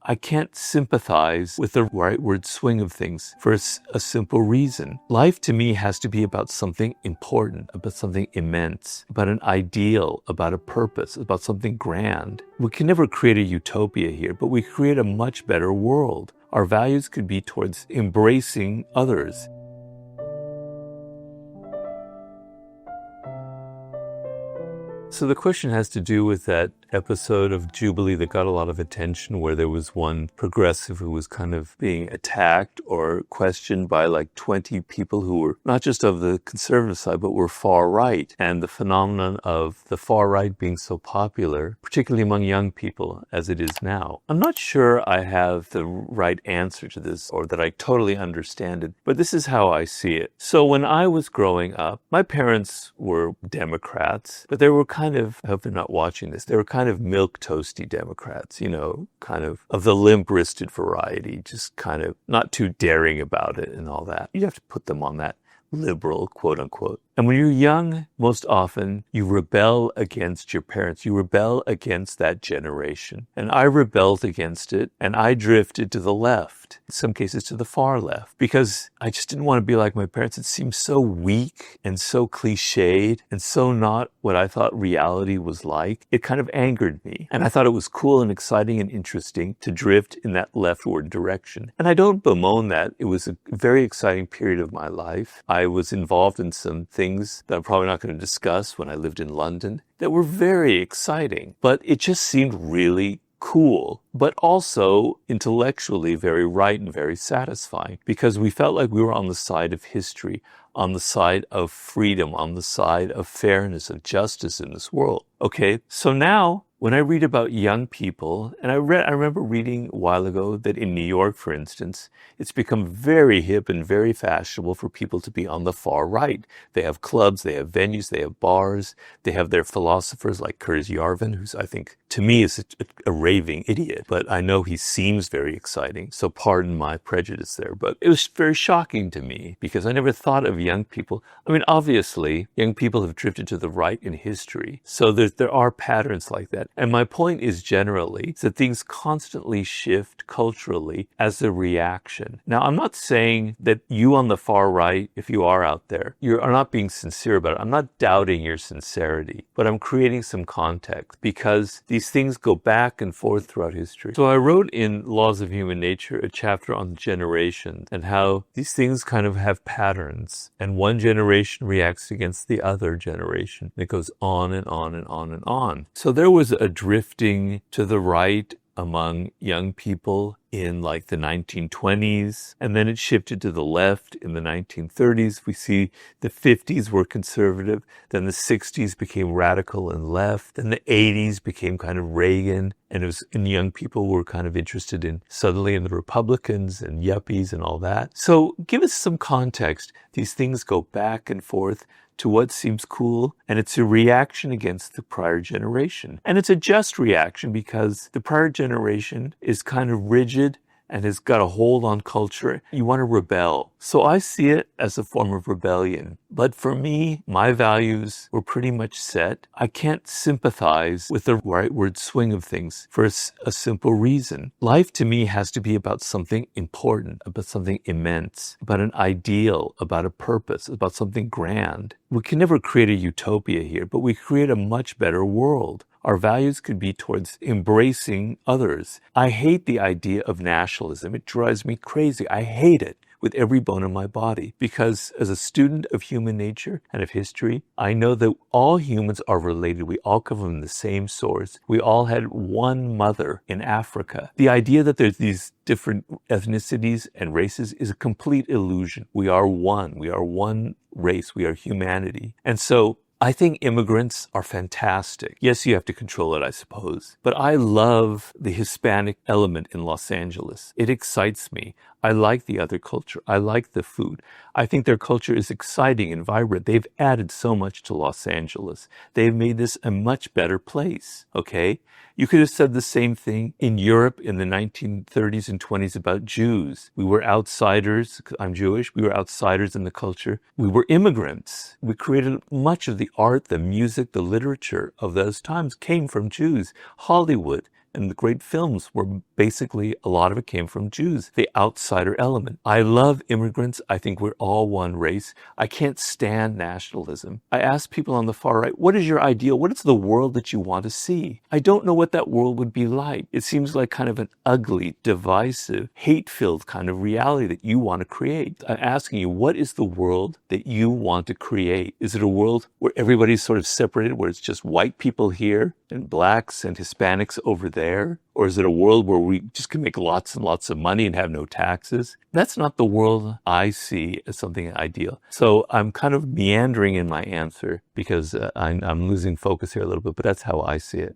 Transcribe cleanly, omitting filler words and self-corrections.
I can't sympathize with the rightward swing of things for a simple reason. Life to me has to be about something important, about something immense, about an ideal, about a purpose, about something grand. We can never create a utopia here, but we create a much better world. Our values could be towards embracing others. So the question has to do with that episode of Jubilee that got a lot of attention, where there was one progressive who was kind of being attacked or questioned by like 20 people who were not just of the conservative side, but were far right. And the phenomenon of the far right being so popular, particularly among young people as it is now. I'm not sure I have the right answer to this or that I totally understand it, but this is how I see it. So when I was growing up, my parents were Democrats, but they were kind of, I hope they're not watching this, they were kind of milquetoasty Democrats, you know, kind of the limp-wristed variety, just kind of not too daring about it and all that. You have to put them on that liberal, quote unquote. And when you're young, most often you rebel against your parents. You rebel against that generation. And I rebelled against it, and I drifted to the left, in some cases to the far left, because I just didn't want to be like my parents. It seemed so weak and so cliched and so not what I thought reality was like. It kind of angered me. And I thought it was cool and exciting and interesting to drift in that leftward direction. And I don't bemoan that. It was a very exciting period of my life. I was involved in some things that I'm probably not going to discuss when I lived in London that were very exciting, but it just seemed really cool, but also intellectually very right and very satisfying, because we felt like we were on the side of history, on the side of freedom, on the side of fairness, of justice in this world. Okay, so now when I read about young people, and I remember reading a while ago that in New York, for instance, it's become very hip and very fashionable for people to be on the far right. They have clubs, they have venues, they have bars, they have their philosophers like Curtis Yarvin, who's, I think, to me is a raving idiot, but I know he seems very exciting, so pardon my prejudice there. But it was very shocking to me because I never thought of young people. I mean, obviously, young people have drifted to the right in history, so there are patterns like that. And my point is generally that things constantly shift culturally as a reaction. Now, I'm not saying that you on the far right, if you are out there, you are not being sincere about it. I'm not doubting your sincerity, but I'm creating some context because these things go back and forth throughout history. So I wrote in Laws of Human Nature a chapter on generations and how these things kind of have patterns, and one generation reacts against the other generation. And it goes on and on and on and on. So there was a drifting to the right among young people in like the 1920s, and then it shifted to the left in the 1930s. We see the 50s were conservative, then the 60s became radical and left, then the 80s became kind of Reagan, and young people were kind of interested in suddenly in the Republicans and yuppies and all that. So give us some context. These things go back and forth to what seems cool, and it's a reaction against the prior generation. And it's a just reaction because the prior generation is kind of rigid and has got a hold on culture. You want to rebel. So I see it as a form of rebellion. But for me, my values were pretty much set. I can't sympathize with the rightward swing of things for a simple reason. Life to me has to be about something important, about something immense, about an ideal, about a purpose, about something grand. We can never create a utopia here, but we create a much better world. Our values could be towards embracing others. I hate the idea of nationalism. It drives me crazy. I hate it with every bone in my body, because as a student of human nature and of history, I know that all humans are related. We all come from the same source. We all had one mother in Africa. The idea that there's these different ethnicities and races is a complete illusion. We are one. We are one race. We are humanity. And so I think immigrants are fantastic. Yes, you have to control it, I suppose. But I love the Hispanic element in Los Angeles. It excites me. I like the other culture. I like the food. I think their culture is exciting and vibrant. They've added so much to Los Angeles. They've made this a much better place, okay? You could have said the same thing in Europe in the 1930s and 20s about Jews. We were outsiders. I'm Jewish. We were outsiders in the culture. We were immigrants. We created much of the art, the music, the literature of those times came from Jews. Hollywood, And the great films were basically, a lot of it came from Jews, the outsider element. I love immigrants. I think we're all one race. I can't stand nationalism. I ask people on the far right, what is your ideal? What is the world that you want to see? I don't know what that world would be like. It seems like kind of an ugly, divisive, hate-filled kind of reality that you want to create. I'm asking you, what is the world that you want to create? Is it a world where everybody's sort of separated, where it's just white people here and blacks and Hispanics over there? Or is it a world where we just can make lots and lots of money and have no taxes? That's not the world I see as something ideal. So I'm kind of meandering in my answer because I'm losing focus here a little bit, but that's how I see it.